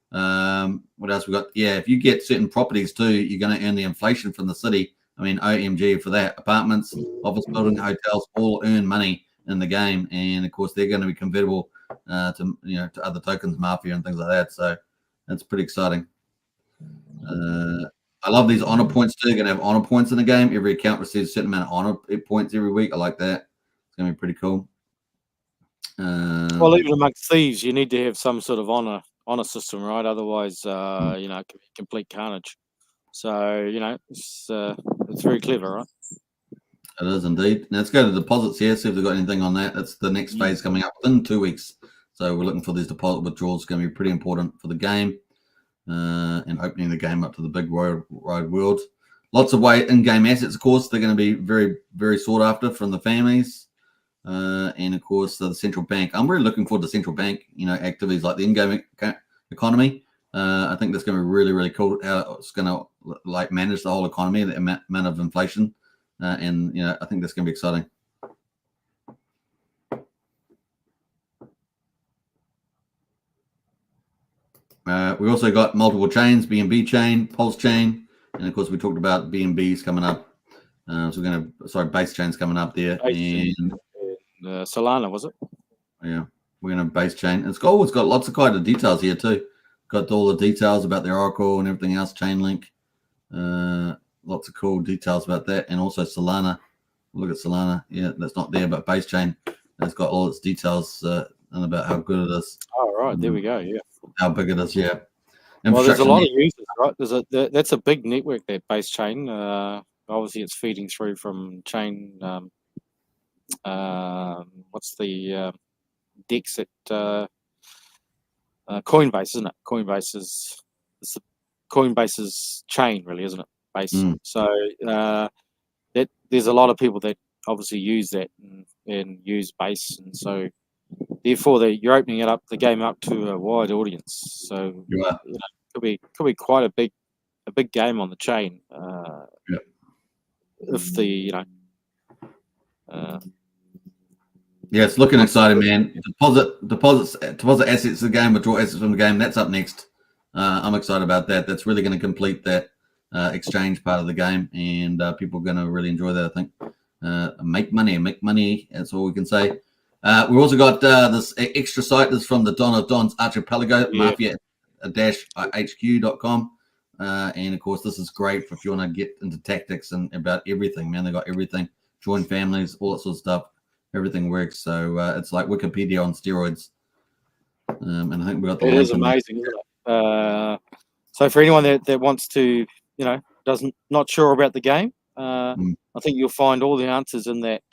What else we got? Yeah, if you get certain properties too, you're going to earn the inflation from the city. I mean, OMG for that. Apartments, office building, hotels all earn money in the game, and of course they're going to be convertible to other tokens, MAFIA and things like that. So that's pretty exciting. I love these honor points too. You're going to have honor points in the game. Every account receives a certain amount of honor points every week. I like that. It's going to be pretty cool. Well, even amongst thieves, you need to have some sort of honor system, right? Otherwise, it can be complete carnage. So it's very clever, right? It is indeed. Now let's go to deposits here. See if they've got anything on that. That's the next phase coming up within 2 weeks. So we're looking for these deposit withdrawals. It's going to be pretty important for the game and opening the game up to the big wide world. Lots of in-game assets, of course. They're going to be very, very sought after from the families. And of course, the central bank. I'm really looking forward to central bank, activities like the in-game economy. I think that's going to be really, really cool. How it's going to like manage the whole economy, the amount of inflation, and I think that's going to be exciting. We also got multiple chains: BNB chain, Pulsechain, and of course we talked about BNBs coming up. So we're going to base chains coming up there, and Solana, was it? Yeah, we're going to base chain. It's got lots of kind of details here too. Got all the details about the Oracle and everything else, Chainlink. Lots of cool details about that, and also Solana. Look at Solana. Yeah, that's not there, but base chain has got all its details and about how good it is. Oh, right, there we go. Yeah, how big it is. Yeah. Well, there's a lot of users, right? That's a big network, that base chain. Obviously, it's feeding through from chain. What's the DEX at Coinbase, isn't it? Coinbase is Coinbase's chain, really, isn't it? Base. So there's a lot of people that obviously use that and use Base, and so therefore you're opening the game up to a wide audience. So could be quite a big game on the chain. If the yeah, it's looking exciting, man. Deposit assets in the game, withdraw assets from the game. That's up next. I'm excited about that. That's really going to complete that exchange part of the game, and people are going to really enjoy that, I think. Make money. That's all we can say. We've also got this extra site. This is from the Don of Don's Archipelago, mafia-hq.com. And of course, this is great for if you want to get into tactics and about everything, man. They got everything, join families, all that sort of stuff. Everything works. So it's like Wikipedia on steroids. And I think we got the. It is amazing, isn't it? So for anyone that wants to, not sure about the game, I think you'll find all the answers in that.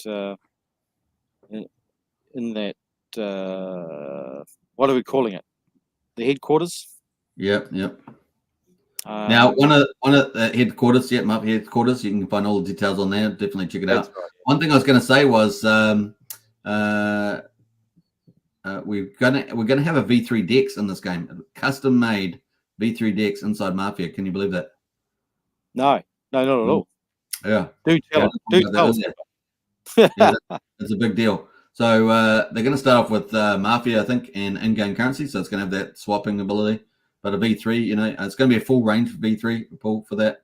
What are we calling it? The headquarters. Yep. Now, one of the headquarters, MAFIA headquarters, you can find all the details on there. Definitely check it out. Right. One thing I was going to say was we're gonna have a V3 DEX in this game, custom made V3 DEX inside MAFIA. Can you believe that? No, not at all. Yeah, do tell. Yeah, that's a big deal. So they're going to start off with MAFIA, I think, and in-game currency. So it's going to have that swapping ability. But a V3, it's going to be a full range for V3 pull for that.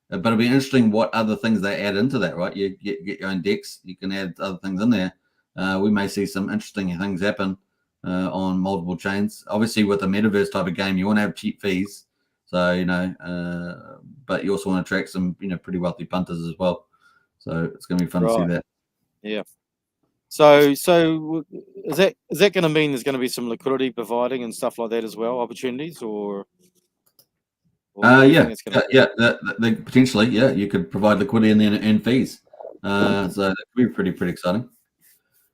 But it'll be interesting what other things they add into that, right? You get your own DEX. You can add other things in there. We may see some interesting things happen on multiple chains. Obviously, with a metaverse type of game, you want to have cheap fees. So, but you also want to attract some, pretty wealthy punters as well. So it's going to be fun to see that. Yeah. So is that going to mean there's going to be some liquidity providing and stuff like that as well, opportunities, or potentially, you could provide liquidity and then earn fees. So that could be pretty exciting.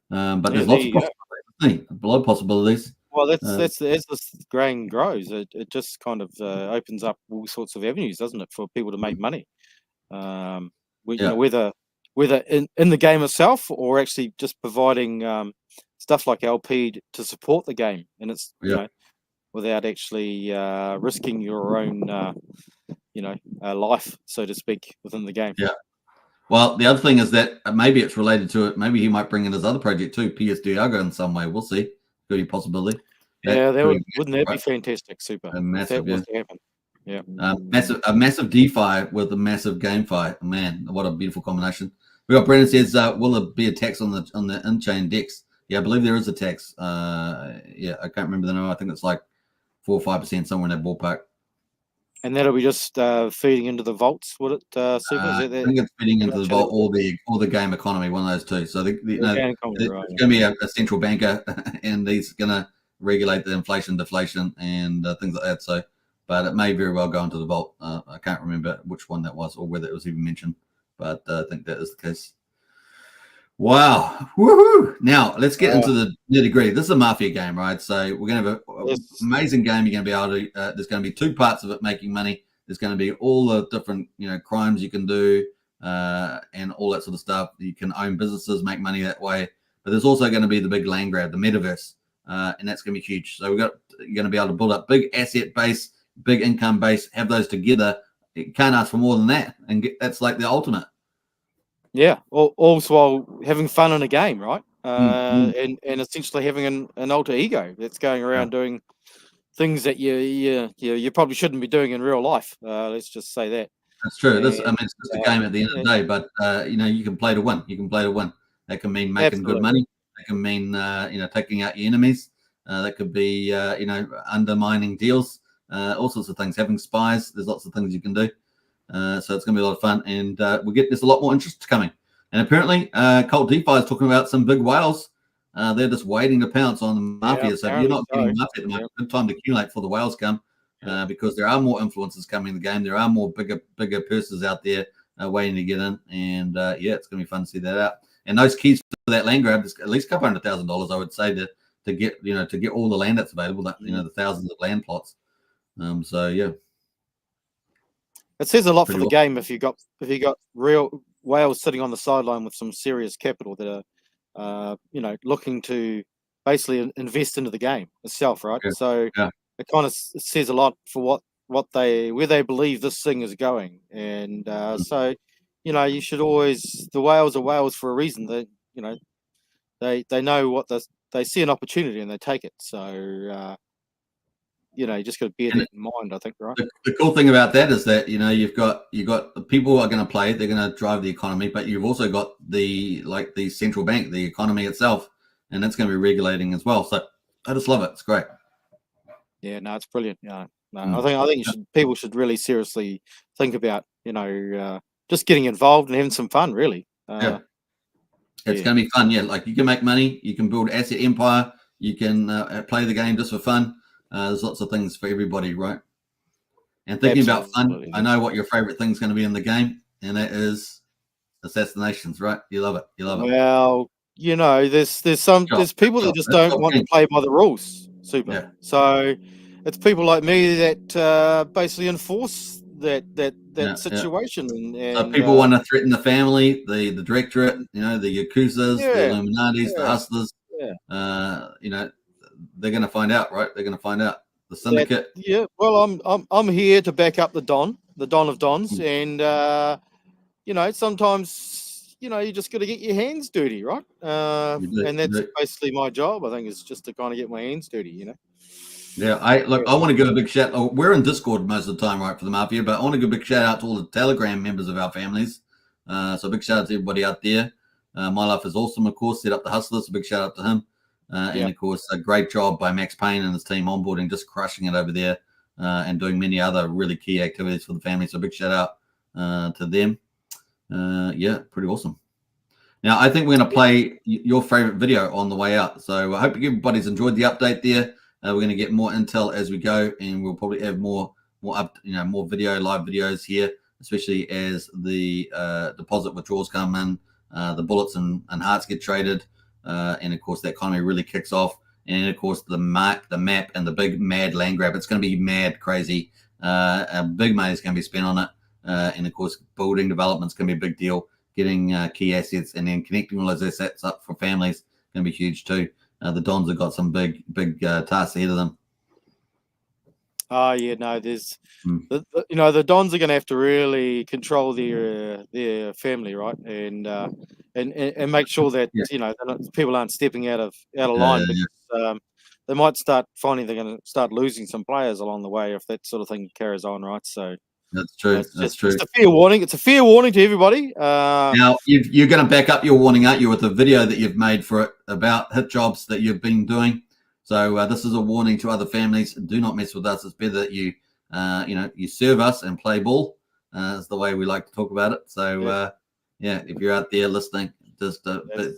But there's lots of possibilities. A lot of possibilities. Well, that's as this grain grows, it just kind of opens up all sorts of avenues, doesn't it, for people to make money? Whether in the game itself or actually just providing stuff like LP to support the game, and it's without actually risking your own life, so to speak, within the game. Yeah. Well, the other thing is that maybe it's related to it. Maybe he might bring in his other project too, PS Diago, in some way. We'll see. Could be a possibility. Wouldn't that be fantastic? Super. Massive, if that was to happen. Yeah. A massive DeFi with a massive GameFi. Man, what a beautiful combination. We got Brendan says, will there be a tax on the in-chain DEX? Yeah, I believe there is a tax. I can't remember the number. I think it's like 4 or 5%, somewhere in that ballpark. And that'll be just feeding into the vaults, would it, Super? I think it's feeding into the vault or the game economy, one of those two. So there's going to be a central banker, and he's going to regulate the inflation, deflation, and things like that. So, but it may very well go into the vault. I can't remember which one that was or whether it was even mentioned, but I think that is the case. Wow. Woohoo. Now let's get into the nitty-gritty. This is a MAFIA game, right? So we're going to have an amazing game. You're going to be able to, there's going to be 2 parts of it making money. There's going to be all the different, crimes you can do and all that sort of stuff. You can own businesses, make money that way. But there's also going to be the big land grab, the metaverse. and that's going to be huge. So you're going to be able to build up big asset base, big income base, have those together. You can't ask for more than that, and that's like the ultimate. Yeah, also while having fun in a game, right? Mm. And essentially having an alter ego that's going around doing things that you probably shouldn't be doing in real life. Let's just say that. That's true. And, It's just a game at the end of the day, but you can play to win. You can play to win. That can mean making good money. That can mean taking out your enemies. That could be undermining deals. All sorts of things. Having spies. There's lots of things you can do. So it's going to be a lot of fun, and there's a lot more interest coming. And apparently, Cult DeFi is talking about some big whales. They're just waiting to pounce on the Mafia. So if you're not getting Mafia at the moment, good time to accumulate before the whales come, because there are more influencers coming in the game. There are more bigger purses out there waiting to get in, and it's going to be fun to see that out. And those keys for that land grab is at least a couple $100,000, I would say, to get all the land that's available. The thousands of land plots. It says a lot Pretty for the game if you got real whales sitting on the sideline with some serious capital that are looking to basically invest into the game itself, right? Yeah. So it kind of says a lot for where they believe this thing is going, and so you should always, the whales are whales for a reason. They know what they see an opportunity and they take it. So you just got to bear that in mind, I think, right? The cool thing about that is that you've got the people who are going to play, they're going to drive the economy, but you've also got the central bank, the economy itself, and that's going to be regulating as well. So I just love it. It's great. Yeah, no, it's brilliant. Yeah, no, I think people should really seriously think about just getting involved and having some fun. Really, it's going to be fun. Yeah, like you can make money, you can build asset empire, you can play the game just for fun. There's lots of things for everybody, right? And thinking about fun, I know what your favorite thing is going to be in the game, and that is assassinations, right? You love it. You love it. Well, there's people that just don't want to play by the rules, Super. Yeah. So it's people like me that basically enforce that situation. And so people want to threaten the family, the Directorate, the Yakuzas, the Illuminatis, the Hustlers. Yeah. They're going to find out, right? They're going to find out. The syndicate. Well, I'm here to back up the Don of Dons, and sometimes you just got to get your hands dirty, right? And that's basically my job. I think is just to kind of get my hands dirty, Yeah, I want to give a big shout. We're in Discord most of the time, right, for the Mafia, but I want to give a big shout out to all the Telegram members of our families. So a big shout out to everybody out there. My Life is Awesome, of course, set up the Hustlers. A big shout out to him. And of course, a great job by Max Payne and his team onboarding, just crushing it over there, and doing many other really key activities for the family. So a big shout out to them. Pretty awesome. Now, I think we're going to play your favorite video on the way out. So I hope everybody's enjoyed the update there. We're going to get more intel as we go, and we'll probably have more live videos here, especially as the deposit withdrawals come in, the bullets and hearts get traded. And of course, the economy really kicks off. And of course, the map, and the big mad land grab. It's going to be mad crazy. Big money is going to be spent on it. And of course, building development's going to be a big deal. Getting key assets and then connecting all those assets up for families is going to be huge too. The Dons have got some big tasks ahead of them. Oh yeah, no. There's the Dons are going to have to really control their family, right, and make sure that people aren't stepping out of line. Because, they might start finding they're going to start losing some players along the way if that sort of thing carries on, right? So that's true. That's true. It's a fair warning. It's a fair warning to everybody. Now you're going to back up your warning, aren't you, with a video that you've made for it about hit jobs that you've been doing. So this is a warning to other families. Do not mess with us. It's better that you serve us and play ball. Is the way we like to talk about it. So if you're out there listening, just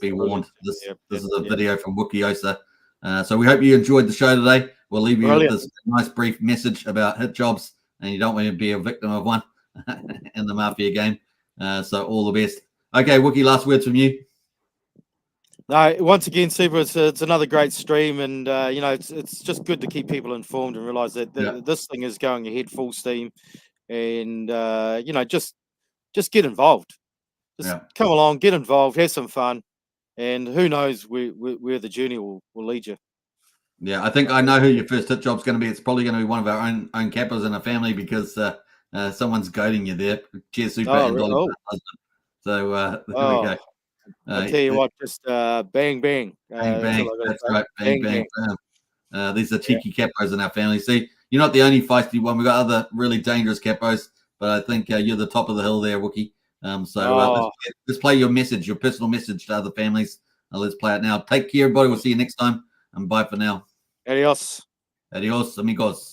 be warned. This is a video from Wikiosa. So we hope you enjoyed the show today. We'll leave you with this nice brief message about hit jobs, and you don't want to be a victim of one in the Mafia game. So all the best. Okay, Wookie, last words from you. No, once again, Super, it's another great stream, and it's just good to keep people informed and realize that this thing is going ahead full steam, and just get involved. Just come along, get involved, have some fun, and who knows where the journey will lead you. Yeah, I think I know who your first hit job's going to be. It's probably going to be one of our own capos in our family because someone's goading you there. Cheers, Super and Dolly. Husband. So there we go. I tell you what, just bang bang. Bang bang. That's right. Bang bang. These are Yeah. cheeky capos in our family. See, you're not the only feisty one. We've got other really dangerous capos, but I think you're the top of the hill there, Wookie. Let's play your message, your personal message to other families. Let's play it now. Take care, everybody. We'll see you next time. And bye for now. Adios. Adios, amigos.